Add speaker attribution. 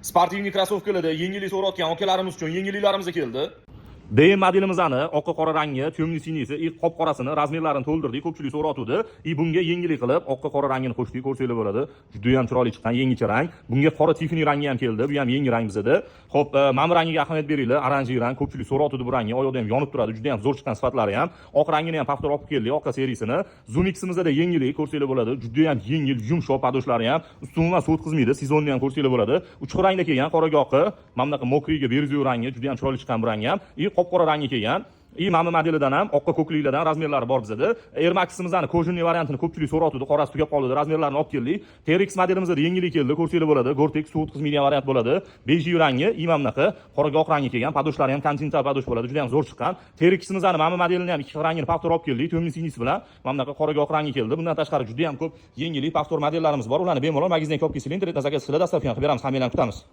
Speaker 1: Sportivniy krossovkalarda yengillik so'rayotgan akalarimiz uchun yengilliklarimiz keldi. DM modelimizni oqqa qora rangi, temni sinisi, qop qorasini, razmerlarini to'ldirdik. Ko'pchilik so'ratuvdi. Bunga yengillik qilib oqqa qora rangini qo'shdik. Ko'rsanglar bo'ladi. Juda ham chiroyli chiqqan yangicha rang. Bunga qora Tiffany rangi ham keldi. Bu ham yangi rang bizda. Xo'p, mana rangiga ahamiyat beringlar. Oranjiy rang. Ko'pchilik so'ratuvdi bu rangni. Oyoqda ham yonib turadi. Juda ham zo'r chiqqan sifatlari ham. Oq rangini ham paxtor olib keldik. Oqqa seriyasini. Zoom X-imizda yengillik ko'rsanglar bo'ladi. Juda ham yengil, yumshoq padoshlari ham. Umuman so'tkizmaydi. Sezonni ham ko'rsanglar bo'ladi. Uchuq rangda kelgan qoraga oqi. Mana bunaqa mokriyga berziyo rangi. Juda ham chiroyli chiqqan bu rang ham. Qop-qora rangi kelgan. Mana modelidan ham oqqa ko'kliklardan razmerlari bor bizda. Air Max'imizning kojinli variantini ko'pchilik so'ratuvdi, qorasi tugab qoldi. Razmerlarini olib keldik. TRX modelimizda yangilik keldi. Ko'rsanglar bo'ladi. Gore-Tex suv o'tkazmaydigan variant bo'ladi. Bejli rangi, mana bunaqa qoraga oq rangi kelgan. Padoshlari ham kontinental padosh bo'ladi. Juda ham zo'r chiqqan. TRXimizning mana modelini ham ikki xil rangini paxtor olib keldik. Temni sinisi bilan mana bunaqa qoraga oq rangi keldi. Bundan tashqari juda ham ko'p yangilik paxtor modellarimiz bor. Ularni bemalol magazinga olib kelsangiz, internetdan zakaz qilib, dastavka qilib beramiz. Hammalarni kutamiz.